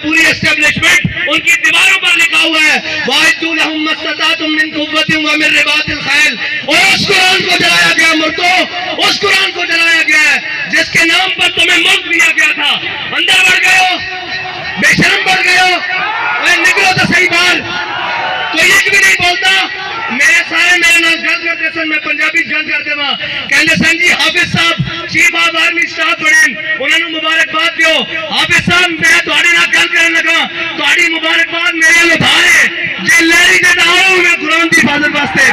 پوری اسٹیبلشمنٹ ان کی دیواروں پر لکھا ہوا ہے وَأَعِدُّوا لَهُم مَّا اسْتَطَعْتُم مِّن قُوَّةٍ وَمِن رِّبَاطِ الْخَيْلِ. اور اس قرآن کو جلایا گیا مردوں، اس قرآن کو جلایا گیا ہے جس کے نام پر تمہیں ملک دیا گیا تھا. اندر بڑھ گئے ہو، بے شرم بڑھ گئے ہو. نکلو تو صحیح بار. کوئی ایک بھی نہیں بولتا. میرے سارے میرے نام گل کرتے سن، میں پنجابی گل کرتے وہاں کہندے سن جی حافظ صاحب چیف آف آرمی اسٹاف بڑے انہوں نے مبارکباد دیو. حافظ صاحب میں تھوڑے نال گل کرن لگا، تھوڑی مبارکباد میرے نال ادھارے جے لہری دے آؤ میں قرآن دی حفاظت واسطے.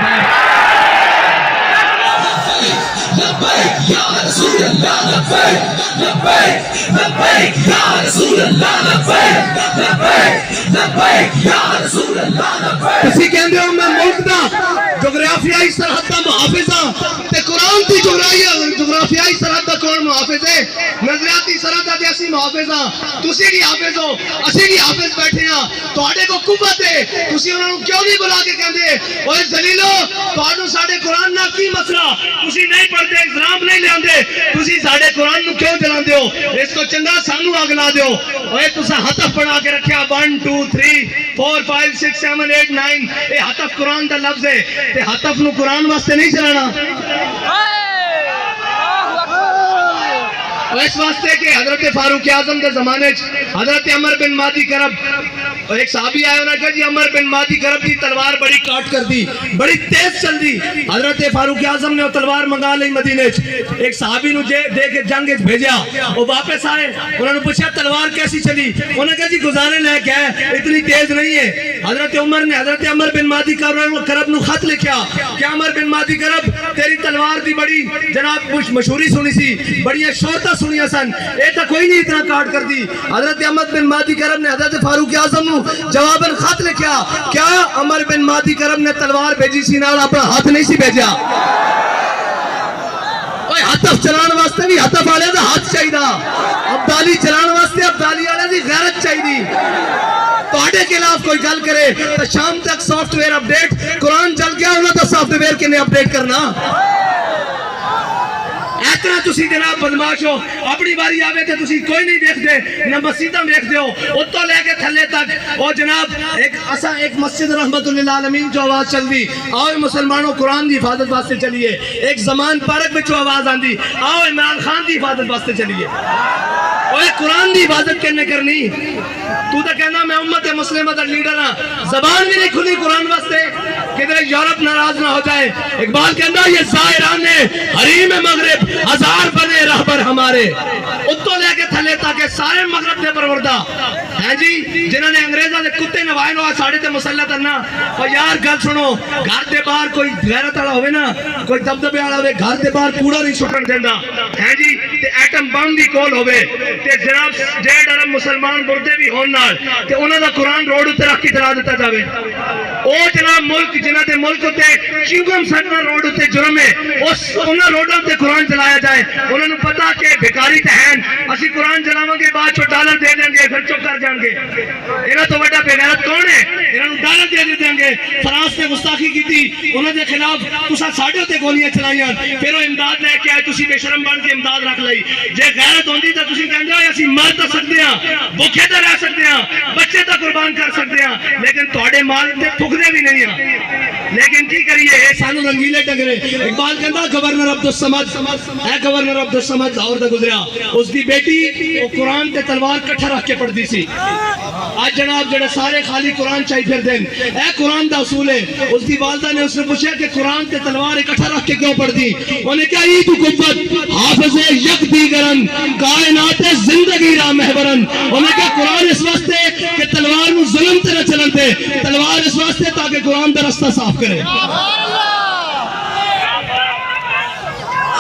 لبیک یا رسول اللہ لبیک لبیک لبیک یا رسول اللہ لبیک لبیک لبیک یا رسول اللہ لبیک. اسی کہندے ہو میں ملک دا جغرافیائی سرحد دا محافظ ہاں تے قرآن دی جغرافیائی سرحد دا کون محافظ ہے؟ نظریاتی سرحد دا اسی محافظ ہاں. تسی بھی حافظ ہو، اسی بھی حافظ بیٹھے ہاں. تواڈے کو قوت ہے، تسی انہاں نوں کیوں نہیں بلا کے کہندے اوے ذلیلو تانوں ساڈے قرآن نال کی مسئلہ؟ تسی نہیں پڑھدے، اگزام نہیں لیاندے، تسی ساڈے قرآن نوں کیوں جلاندے ہو؟ اس تو چنگا سانوں اگ لا دیو. اوے تساں ہتف بنا کے رکھیا 1 2 3 4 5 6 7 8 9 اے ہتف قرآن دا لفظ ہے تے ہتف نو قرآن واسطے نہیں چلانا. اس واسطے کہ حضرت فاروق اعظم کے زمانے حضرت عمر بن مادی کرب اور ایک صحابی آئے انہوں نے کہا جی عمر بن مادی کرب دی تلوار بڑی کاٹ کر دی، بڑی تیز چل دی. حضرت فاروق اعظم نے وہ تلوار منگا لی مدینے. ایک صحابی نو دے کے جنگ بھیجا، وہ واپس آئے، انہوں نے پوچھا تلوار کیسی چلی؟ انہوں نے کہا جی گزارے لے کے ہے، اتنی تیز نہیں ہے. حضرت عمر نے حضرت عمر بن مادی کرب نو خط لکھیا کہ عمر بن مادی کرب تیری تلوار دی بڑی جناب مشہوری سنی سی، بڑی شہرتاں سنیا سن، اے تا کوئی نہیں اتنا کاٹ کر دی. حضرت عمر بن مادی کرب نے حضرت فاروق اعظم نو جواباً خط لکھیا کیا عمر بن مادی کرب نے تلوار بھیجی سی نال اپنا ہاتھ نہیں سی بھیجا؟ اوے ہتف چلان واسطے بھی ہتف والے دا ہاتھ چاہیدا، ابدالی چلان واسطے ابدالی والے دی غیرت چاہیدی. تواڈے خلاف کوئی گل کرے تو شام تک سافٹ ویئر اپڈیٹ، قرآن چل گیا انہاں دا سافٹ ویئر کنے اپڈیٹ کرنا؟ اتنا تسی جناب بدماش ہو. اپنی باری آوے تے تسی کوئی نہیں دیکھتے، نہ مسجداں دیکھتے ہو، اتوں لے کے تھلے تک. اور جناب ایک مسجد رحمت للعالمین جو آواز چل دی آؤ مسلمانوں قرآن دی حفاظت واسطے چلیے. ایک زمان پارک میں جو آواز آندی آؤ عمران خان دی حفاظت واسطے چلیے. اوے قرآن دی حفاظت کرنے کرنی. تو تو کہنا میں امت مسلمہ دا لیڈر ہاں، زبان بھی نہیں کھلی قرآن واسطے. کدھر یورپ ناراض نہ ہو جائے. اقبال کہنا یہ زائران حریم مغرب ہزار بنے رہبر ہمارے. اتوں لے کے تھلے تاکہ سارے مغرب دے پروردہ ہیں جی جنہوں نے انگریزاں دے کتے نوائے نو ساڑے تے مسلط کرنا. اور یار گل سنو، گھر دے باہر کوئی غیرت والا ہوئے نا، کوئی دبدبے والا ہوئے، گھر دے باہر کوڑا نہیں سٹن دیندا ہیں جی. تے ایٹم بم دی کول ہوئے تے جناب ڈیڑھ ارب مسلمان مردے بھی ہون نال تے انہاں دا قرآن روڈ تے رکھ کے چلا دیتا جاوے. او جناب ملک جنہاں دے ملک تے چنگم سٹنا روڈ تے جرم ہے، اس انہاں روڈاں تے قرآن چلایا جائے. انہوں نے پتا کہ بھکاری تے ہیں اسی قرآن چلاواں گے بعد چوں ڈالر دے دیں گے، پھر چپ کر جان گے. انہاں تو بڑا بے غیرت کون ہے؟ انہاں نوں ڈالر دے دیں گے. فرانس نے گستاخی کیتی، انہاں دے خلاف تساں ساڈے تے گولیاں چلائیاں، پھر وہ امداد لے کے آئے، تسی بے شرم بن کے امداد رکھ لئی. جے غیرت ہوندی تے تسی کہندے ہو اسی مر تے سکدے ہاں، بھوکے تے رہ سکدے ہاں، بچے تے قربان کر سکدے ہاں، لیکن تواڈے مال تے پھکدے بھی نہیں ہاں. لیکن کی کریے اے سانو رنگیلے ڈنگرے. اقبال کہندا گورنر عبدالصمد اے گورنر عبدالصمد لاہور دا گزریا، اس دی بیٹی وہ قرآن تے تلوار کٹھا رکھ کے پڑھدی سی. آج جناب جڑے سارے خالی قرآن چاہی پھر دین، اے قرآن دا اصول ہے. اس دی والدہ نے اس نے پوچھا کہ قرآن تے تلوار اکٹھا رکھ کے کیوں پڑھدی؟ انہوں نے کہا ای تو قوت حافظ یک دیگرن کائنات زندگی را محورن. انہوں نے کہا قرآن اس واسطے کہ تلوار نو ظلم تے نہ چلن دے، تلوار اس واسطے تاکہ قرآن دا رستہ صاف کرے.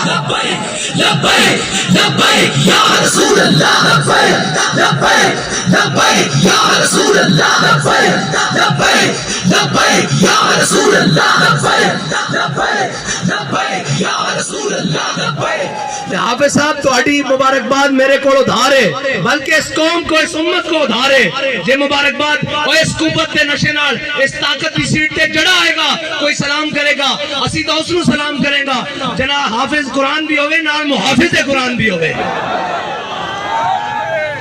لبیک لبیک لبیک یا رسول اللہ لبیک لبیک لبیک یا رسول اللہ لبیک لبیک لبیک یا رسول اللہ لبیک لبیک لبیک یا رسول اللہ لبیک. حافظ صاحب تہاڈی مبارکباد میرے کو ادھار ہے، بلکہ اس قوم کو اس امت کو ادھار ہے. یہ مبارکباد اور اس قوت کے نشے نال اس طاقت کی سیٹ تے جڑا آئے گا کوئی سلام کرے گا، اسی تو اس نو سلام کرے گا. جناب حافظ قرآن بھی ہوئے نال محافظ قرآن بھی ہوئے.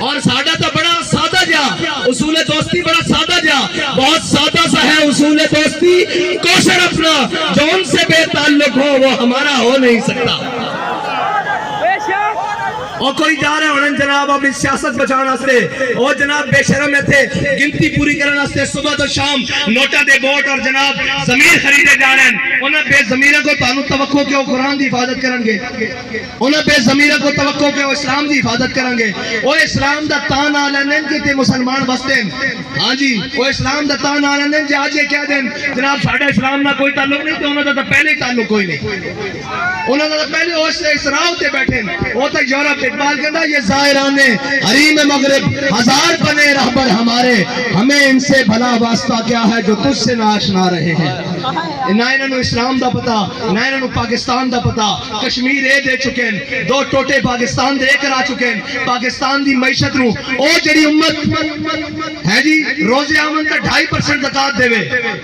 اور ساڈا تو بڑا سادہ جا اصول دوستی بڑا سادہ جا، بہت سادہ سا ہے اصول دوستی، کوشر اپنا جو ان سے بے تعلق ہو وہ ہمارا ہو نہیں سکتا۔ اور کوئی جا رہے ہونے جناب اپنی سیاست بچانا سے، اور جناب بے شرم میں تھے گنتی پوری کرنا سے صبح تو شام نوٹا دے بوٹ اور جناب ضمیر خریدے جا رہے ہیں۔ انہیں بے ضمیرہ کو تانو توقع کہ وہ قرآن دی حفاظت کرنگے، انہیں بے ضمیرہ کو توقع کہ وہ اسلام دی حفاظت کرنگے، وہ اسلام دا تان آلنن کے تے مسلمان بستے ہیں۔ ہاں جی وہ اسلام دا تان آلنن جی آج یہ کہہ دیں جناب ساڑھا اسلام نہ کوئی تعلق نہیں، تو انہوں نے پہلے ہی تعلق کوئی نہیں، انہوں نے پہلے اسراؤ تے بیٹھے وہ تک یورپ اقبال کہتا یہ زائران حریم مغرب ہزار بنے رہبر ہمارے، ہمیں ان سے بھلا واسطہ کیا ہے جو تجھ سے نہ آشنا رہے ہیں۔ نہ انہوں اسلام دا پتا، نہ انہوں پاکستان دا پتا، کشمیر اے دے چکے ہیں، دو ٹوٹے پاکستان دے کرا چکے ہیں، پاکستان دی معیشت نو او جڑی امت ہے جی روز آمن کا 2.5% زکات دے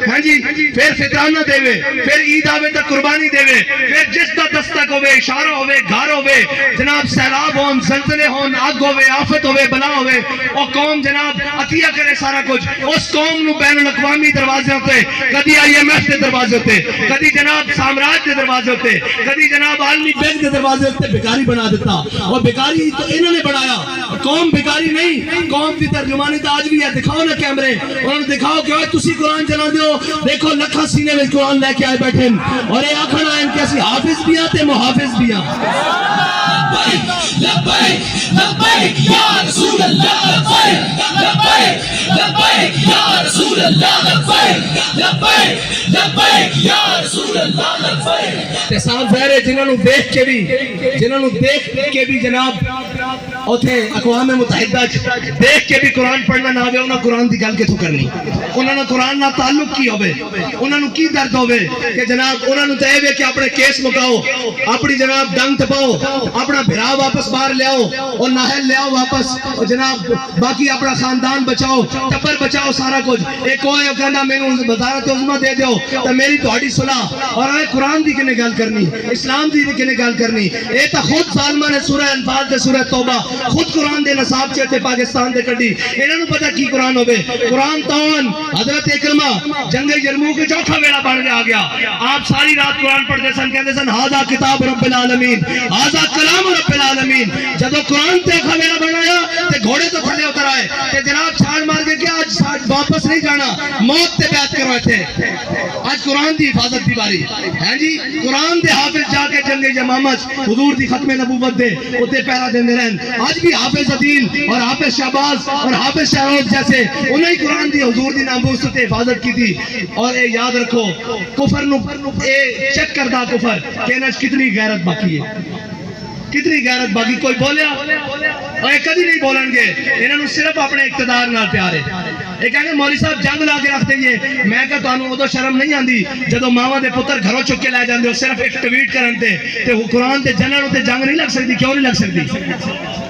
ہاں جی، پھر فطرانہ دے پھر عید آوے تا قربانی دے پھر جس دا دستک ہوئے اشارہ ہوئے گھر ہوئے جناب سیلاب ہون زلزلے ہون آگ ہوئے آفت ہوئے بلا ہوئے اور قوم جناب عطیہ کرے سارا کچھ، اس قوم نو بین الاقوامی دروازے ہوتے، کدی IMF دے دروازے ہوتے، کدی جناب سامراج دے دروازے ہوتے، کدی جناب عالمی بینک دے دروازے ہوتے، بیکاری بنا دیتا۔ اور بیکاری تو انہوں نے بڑھایا، قوم بیکاری نہیں، قوم کی ترجمانی تو آج بھی ہے۔ دکھاؤ نا کیمرے، انہوں نے دکھاؤ کہ تسی قرآن چلا دیو، دیکھو لکھا سینے میں قرآن لے کے آئے بیٹھے اور یہ آکھنا ہے ان کے اسی حافظ بھی آتے محافظ بھی آتے۔ لبیک لبیک یا رسول اللہ، لبیک لبیک لبیک یا رسول اللہ، لبیک لبیک لبیک یا رسول اللہ، لبیک۔ تے صاحب ظاہر ہے جنہوں دیکھ کے بھی جناب اوتھے اقوام متحدہ دیکھ کے بھی قرآن پڑھنا نہ ہوئے، انہوں نے قرآن دی گل کتوں کرنی، انہوں نے قرآن نہ تعلق کی ہوئے، انہوں نے کی درد ہوئے کہ جناب انہوں نے تہے ہوئے کہ اپنے کیس مکاؤ، اپنی جناب ڈنگ تپاؤ، اپنا بھرا واپس باہر لے آؤ اور ناہل لے آؤ واپس، اور جناب باقی اپنا خاندان بچاؤ، ٹبر بچاؤ سارا کچھ۔ ایک کوئی کہنا میں نے وزارت عظمہ دے دیو تو میری تہاڈی صلاح، اور اے قرآن دی کنے گل کرنی، اسلام دی کنے گل کرنی، اے تا خود ظالمہ نے سورہ انفال تے سورہ توبہ خود قرآن دے نصاب چاہتے پاکستان دے کڑی، انہوں نے پتا کی قرآن ہوئے۔ قرآن تاون حضرت اکرمہ جنگ یرموک کے چوتھا ویڑا پڑھ گیا گیا، آپ ساری رات قرآن پڑھتے سن، کہتے سن ہاذا کتاب رب العالمین، ہاذا کلام رب العالمین۔ جدو قرآن تے ویڑا بنایا تے گھوڑے تو تھلے اتر آئے تے جناب چھال مار کے کہ آج واپس نہیں جانا، موت تے بیعت کرو تھے، آج قرآن دی حفاظت دی باری ہے جی۔ قرآن دے حافظ جا کے جنگ یمامت حضور دی ختم نبوت دے اتے پہرا دیندے رہن، آج بھی حافظ عدیل اور حافظ شہباز اور حافظ شہروز جیسے انہیں قرآن دی حضور دی ناموس تے حفاظت کی تھی۔ اور اے یاد رکھو کفر نو اے چیک کردہ کفر کہ انہیں کتنی غیرت باقی ہے، کتنی غیرت باقی، کوئی بولیا اور کدی نہیں بولن گے، انہوں صرف اپنے اقتدار نال پیار ہے۔ ایک کہنے مولوی صاحب جنگ لا کے رکھ دئیے، میں کہا تانوں وہ تو شرم نہیں آندی جدو ماما دے پتر گھروں چک کے لے جاندے ہو صرف ایک ٹویٹ کرن تے قرآن دے جنرل ہوتے جنگ نہیں لگ سکتی، کیوں نہیں لگ سکتی؟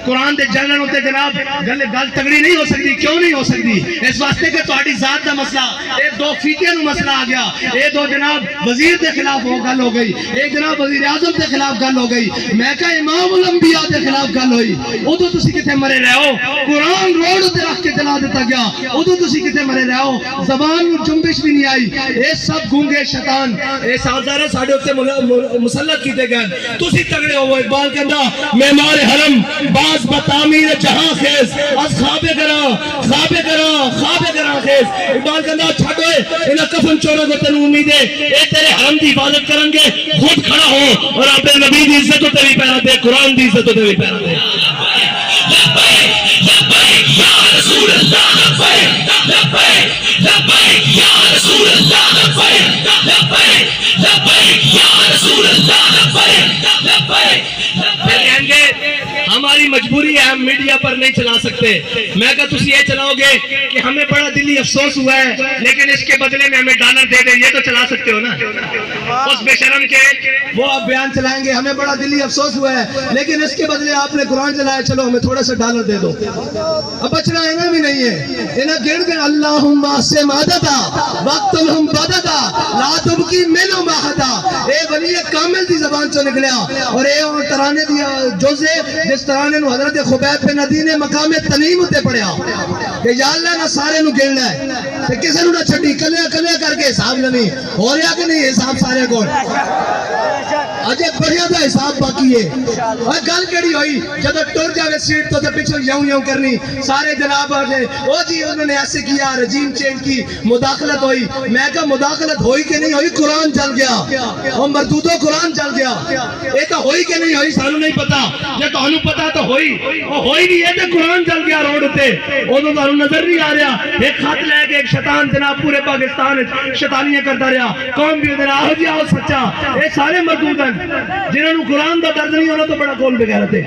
قرآن دے جنرل ہوتے جناب گل تگڑی نہیں ہو سکتی، کیوں نہیں ہو سکتی؟ اس واسطے کہ تہاڈی ذات دا مسئلہ، اے دو فیتیاں نو مسئلہ آ گیا، اے دو جناب وزیر دے خلاف وہ گل ہو گئی، ایک جناب وزیر اعظم دے خلاف گل ہو گئی، میں کہا امام الانبیاء دے خلاف گل ہوئی، ادو تسی کتے مرے رہے ہو؟ قرآن روڈ تے رکھ کے جلا دیتا گیا، ادو تسی کتے مرے رہے ہو؟ زبان نو جنبش بھی نہیں آئی، اے سب گونگے شیطان اے سازدارہ ساڑھے ہوتے مسلط کیتے گئے، تسی تگڑے ہو۔ اقبال کہندا معمار حرم باز بتعمیر جہاں خیز، از خواب گراں خیز۔ اقبال کہندا چھڑوئے انہاں کفن چوروں کو تنو امید ہے، اے تیرے حرم دی حفاظت کرن گے، خود کھڑا ہو اور اپنے نبی دی عزت تے بھی پیرا دے، قرآن دی عزت تے بھی پیرا دے۔ لبیک لبیک یا رسول اللہ، لبیک لبیک لبیک یا رسول اللہ، لبیک لبیک لبیک یا رسول اللہ، لبیک لبیک۔ پھر کہیں گے ہماری مجبوری ہے، ہم میڈیا پر نہیں چلا سکتے۔ میں کہا تسی یہ چلاؤ گے کہ ہمیں بڑا دلی افسوس ہوا ہے لیکن اس کے بدلے میں ہمیں ڈالر دے دیں، یہ تو چلا سکتے ہو نا؟ اس بے شرم کے وہ آپ بیان چلائیں گے ہمیں بڑا دلی افسوس ہوا ہے لیکن اس کے بدلے آپ نے قرآن چلایا، چلو ہمیں تھوڑا سا ڈالر دے دو، اب بچنا ہے نا بھی نہیں ہے۔ انہیں گڑ گئے اللہم سے مادتا وقتلہم بدتا لا تبکی ملو ماہتا اے ولی کامل دی زبان چو نکلیا اور اے اور ترانے دیا جوزے جس ترانے نو حضرت خبیب بن عدی نے مقام تنیم تے پڑھیا کہ یا اللہ نہ سارے نو گڑنا ہے تے کسے نو نہ چھٹی کلیا کلیا کر کے حساب لنی ہو رہا کہ نہیں حساب سارے کو اجے بڑھیا دا حساب باقی ہے اور گل کیڑی ہوئی جب ٹر جاوے سیٹ تو تے پیچھے یوں یوں کرنی سارے جناب آگے او جی انہوں نے ایسے کیا رجیم چینج کی مداخلت ہوئی میں کہا مداخلت ہوئی کہ نہیں ہوئی قرآن چل گیا اور مردودوں قرآن چل گیا یہ تو ہوئی کہ نہیں ہوئی سانو نہیں پتا جب تو انہوں پتا تو ہوئی اور ہوئی نہیں ہے تو قرآن چل گیا روڈ تے وہ تو انہوں نظر نہیں آ رہا ایک خط لے کے ایک شیطان جناب پورے پاکستان شیطانیاں کرتا رہا قوم بھی ادھر آہو جی آہو سچا یہ سارے مردود ہیں جنہوں نے قرآن دا درد نہیں ہونا تو بڑا کون بغیرت ہے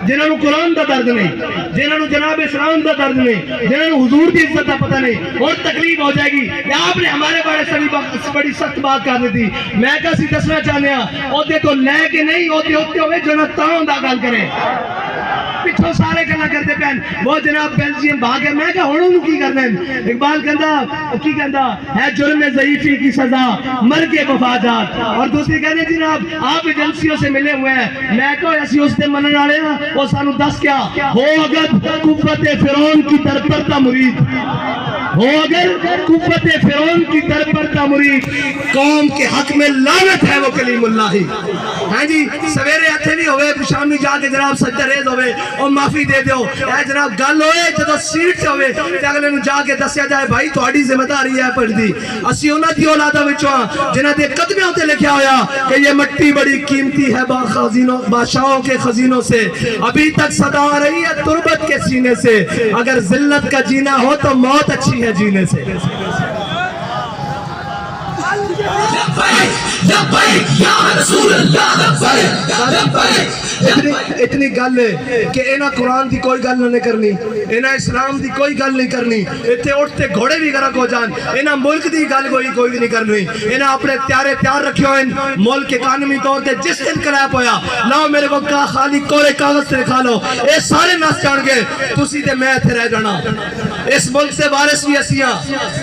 جنہوں نے قرآن دا درد نہیں جنہوں نے جناب اسلام دا درد نہیں جنہوں نے حضور کی عزت دا پتہ نہیں اور تکلیف ہو جائے گی کہ آپ نے ہمارے بارے بڑی سخت بات کرنی تھی میں کسی دسنا چاہنے ہاں اوتے تو لے کے نہیں ہوتے ہوئے جو نہ تاؤں دا گل کریں پچھو سارے گلا کرتے پہن وہ جناب بیلجیم بھاگے میں کہا ہونوں کی کرنا ہے اقبال کہندا ہے جرم ضعیفی کی سزا مر کے وفادات اور دوسری کہنے جناب آپ ایجنسیوں سے ملے ہوئے ہیں میں کہا ایسی اس سے منن والے نا وہ سانو دس کیا ہو اگر قوت فرعون کی در پر تا مرید ہو اگر قوت فرعون کی در پر تا مرید قوم کے حق میں لعنت ہے وہ کلیم اللہ ہی ہاں جی سویرے ہتھے نہیں ہوئے شامی جا کے جناب سجدہ ریز ہوئے اور معافی دے دیو اے جناب گل ہوئے جدو سیٹ سے ہوئے تے اگلے نو جا کے دسیا جائے بھائی تہاڈی ذمہ داری ہے پڑھ دی اسی انہاں دی اولاداں وچوں جنہاں دے قدموں تے لکھیا ہویا کہ یہ مٹی بڑی قیمتی ہے بادشاہوں کے خزینوں سے ابھی تک صدا آ رہی ہے تربت کے سینے سے اگر ذلت کا جینا ہو تو موت اچھی ہے جینے سے لبیک یا رسول اللہ لبیک لبیک اتنی گل ہے کہ اینا قرآن دی کوئی گل نہیں کرنی اینا اسلام دی کوئی گل نہیں کرنی اتنے اٹھتے گھوڑے بھی گرک ہو جان اینا ملک دی گل کوئی نہیں کرنی اینا اپنے تیار رکھے ہوئے ملک اکانومی طور تے جس دن کریپ ہویا لاؤ میرے کو کہا خالی کورے کاغذ سے لکھا لو اے سارے ناس جان گئے تسی تے میں تھے رہ جانا اس ملک سے وارث بھی اسیاں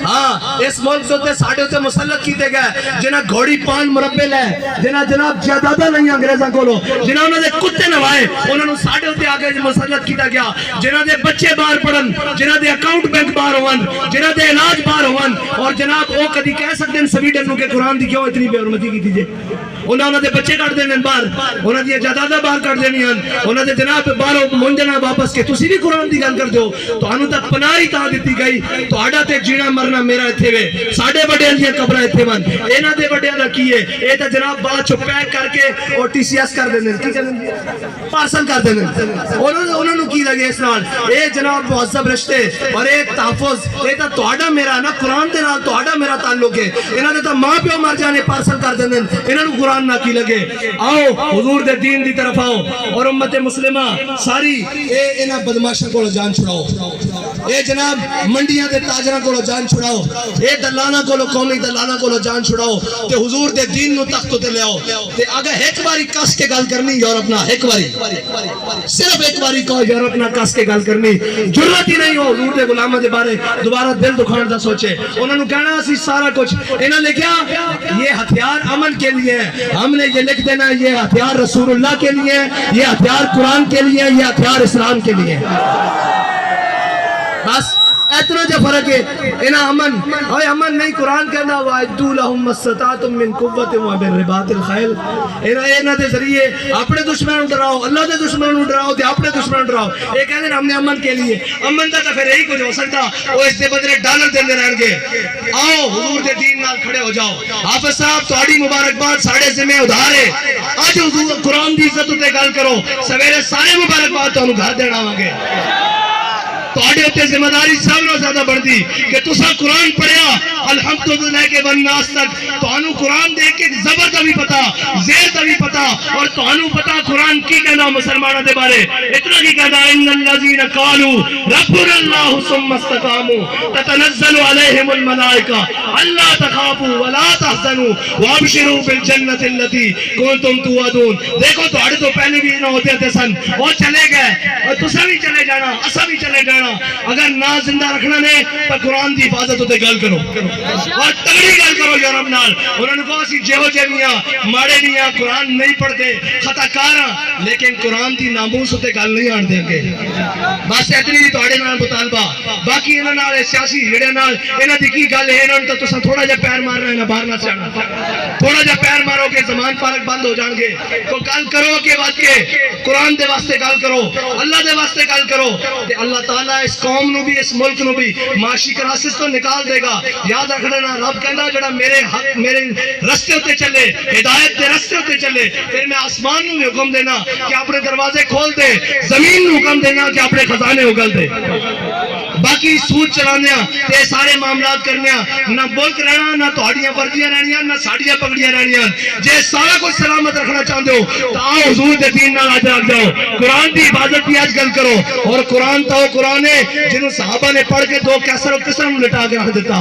ہاں اس ملک سے ساڑھے سے مسلط کیتے گئے جنہ گھوڑی پان مربے لے جنہ جناب جیدادہ نہیں انگریزاں کو لو جنہ انہوں نے کتے نوائے انہوں نے ساڑھے ہوتے آگے مسلط کیتا گیا جنہ دے بچے باہر پڑھن جنہ دے اکاؤنٹ بینک باہر ہوون جنہ دے علاج باہر ہوون اور جناب وہ کدی کہہ سکتے ہیں سویڈن نو کہ قرآن دی کیوں اتنی بے حرمتی کی دیجئے انہوں نے بچے کٹ دینے باہر انہوں نے جیدادہ باہر کٹ دینی انہوں نے جناب باہر منجنا واپس کے تسی بھی قرآن دی گل کر دو تو انہوں تک پناہی تا دیتی گئی تو آڈا تے جینا مرنا میرا اتھے وے ساڑھے بڑے لیے قبرہ اتھے ون اینا دے بڑے دا کیے اے تا جناب بات چو پیک کر کے اور ٹی سی ایس کر دینے کی کرنے پارسل کر دینے انہوں نے کی لگے اس نال اے جناب معذب رشتے اور اے تحفظ اے تا توڑا میرا نا قرآن دے نال توڑا میرا تعلق ہے انہوں نے تا ماں پیو مر جانے پارسل کر دینے انہوں نے قرآن نہ کی لگے آؤ حضور دے دین دی طرف آؤ اور امت مسلمہ ساری اے انہاں بدماشا کو جان چھڑاؤ اے جناب منڈیاں دے تاجرہ کو جان چھڑاؤ اے دلانا کو قومی دلانا کو جان چھڑاؤ تے حضور دے دین نو تخت تے لے آؤ تے اگر ایک باری کس کے گل کرنی یورپ نہ ایک باری صرف ایک باری کو یورپ نہ کس کے گل کرنی ضرورت ہی نہیں ہو حضور دے غلاموں دے بارے دوبارہ دل دکھان دا سوچے انہوں نے کہنا اسی سارا کچھ انہوں نے کیا یہ ہتھیار امن کے لیے ہے ہم نے یہ لکھ دینا یہ ہتھیار رسول اللہ کے لیے یہ ہتھیار قرآن کے لیے یہ ہتھیار اسلام کے لیے بس اتنا جو فرق ہے انہا امن نہیں قرآن کہنا وَعِدُّوا لَهُمْ مَا اسْتَطَعْتُم مِّن قُوَّةٍ وَمِن رِّبَاطِ الْخَيْلِ انہا دے ذریعے اپنے دشمنوں ڈراؤ اللہ دے دشمنوں ڈراؤ دے اپنے دشمنوں ڈراؤ یہ کہتے ہیں ہم نے امن کے لیے امن دا پھر یہی کچھ ہو سکتا وہ اس دے بدلے ڈالر دینے رہن گے آؤ حضور دے دین نال کھڑے ہو جاؤ حافظ صاحب تہاڈی مبارکباد ساڑھے ذمہ ادھار ہے آج حضور قرآن دی عزت تے گل کرو سویرے سارے مبارکباد تانوں گھر دینا ہوں گے تہاڈے تے ذمہ داری سب نال زیادہ بڑھدی کہ تساں قرآن پڑھیا الحمدللہ کے والناس تک تانوں قرآن دے کے زبر دا بھی پتا زیر دا بھی پتا اور تانوں پتا قرآن کی کہنا مسلمانوں دے بارے اتنا کی کہنا ان الذین قالوا ربنا اللہ ثم استقاموا تتنزل علیہم الملائکہ الا تخافوا ولا تحزنوا وابشروا بالجنۃ التي کنتم توعدون دیکھو تہاڈے تو پہلے بھی نہ ہوتے تھے سن وہ چلے گئے اور تساں بھی چلے جانا اساں بھی چلے جانا جانا اگر نہ زندہ رکھنا نے تو قرآن دی حفاظت ہوتے گل کرو اور تگڑی گل کرو یورپ نال انہوں نے کہا اسی جہو جے میاں ماڑے میاں قرآن نہیں پڑھتے خطا کاراں لیکن قرآن دی ناموس ہوتے گل نہیں آن دیں گے بس اتنی دی تواڈے نال مطالبہ باقی انہاں نال سیاسی جڑے نال انہاں دی کی گل ہے انہاں تو تساں تھوڑا جہا پیر مارنا ہے باہر نہ چاہنا تھوڑا جہا پیر مارو کہ زمان پارک بند ہو جان گے تو گل کرو کہ بات کے قرآن دے واسطے گل کرو اللہ دے واسطے گل کرو تے اللہ تعالیٰ اس قوم نو بھی اس ملک نو بھی معاشی کراسس تو نکال دے گا یاد رکھ لینا رب کہندا جڑا میرے حق میرے رستے ہوتے چلے ہدایت دے رستے ہوتے چلے پھر میں آسمان نو بھی حکم دینا کہ اپنے دروازے کھول دے زمین نو حکم دینا کہ اپنے خزانے اگل دے باقی سود چلانے تے سارے معاملات کرنے نہ ملک رہنا نہ تہاڈیاں وردیاں رہنیاں نہ ساڈیاں پگڑیاں رہنیاں جے سارا کچھ سلامت رکھنا چاہتے ہو تو آؤ حضور دے دین نال آج رکھ جاؤ قرآن دی حفاظت بھی آج گل کرو اور قرآن تو قرآن ہے جنہوں صحابہ نے پڑھ کے دو کیسر و کسر میں لٹا کے رکھ دیتا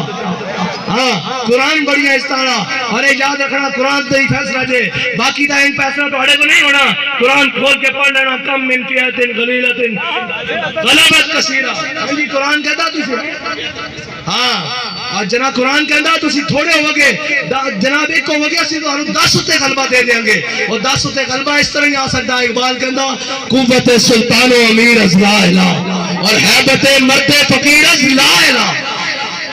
ہاں قرآن بڑی ہے اس طرح اور یاد رکھنا قرآن تو ہی فیصلہ جے باقی دا ان فیصلہ تہاڈے کو نہیں ہونا قرآن کھول کے پڑھ لینا کم من فئۃ غلیظۃ غلبت کثیرہ جی قرآن کہتا تسی ہاں جناب قرآن کہتا تسی تھوڑے ہو گے جناب ایک ہو گیا اسی تو 10 تے غلبہ دے دیں گے اور 10 تے غلبہ اس طرح ہی آ سکتا ہے اقبال کہتا قوت سلطان و امیر از لا الہ اور حیبت مرد فقیر از لا الہ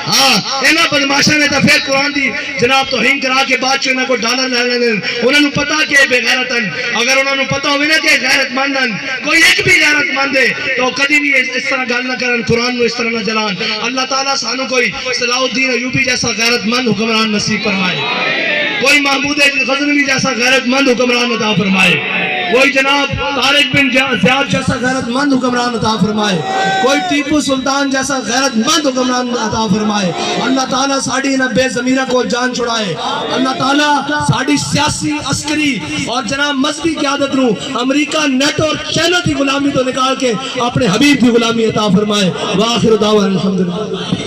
ہاں اینا بدماشا نے تو پھر قرآن دی جناب توہین کرا کے بعد انہوں کو ڈالر لے لینے انہوں نے پتا کہ بے غیرتن اگر انہوں نے پتا ہوئے نا کہ غیرت مندن کوئی ایک بھی غیرت مند ہے تو کدی بھی اس طرح گل نہ کرن قرآن میں اس طرح نہ جلان اللہ تعالیٰ سانو کوئی صلاح الدین ایوبی جیسا غیرت مند حکمران نصیب فرمائے کوئی محمود غزنوی جیسا غیرت مند حکمران عطا فرمائے کوئی جناب طارق بن زیاد جیسا غیرت مند حکمران عطا فرمائے کوئی ٹیپو سلطان جیسا غیرت مند حکمران عطا فرمائے اللہ تعالیٰ ساڑی انہیں بے ضمیرہ کو جان چھڑائے اللہ تعالیٰ ساڑی سیاسی عسکری اور جناب مذہبی قیادت نو امریکہ نیٹ اور چینل کی غلامی تو نکال کے اپنے حبیب کی غلامی عطا فرمائے وآخر دعوانا الحمدللہ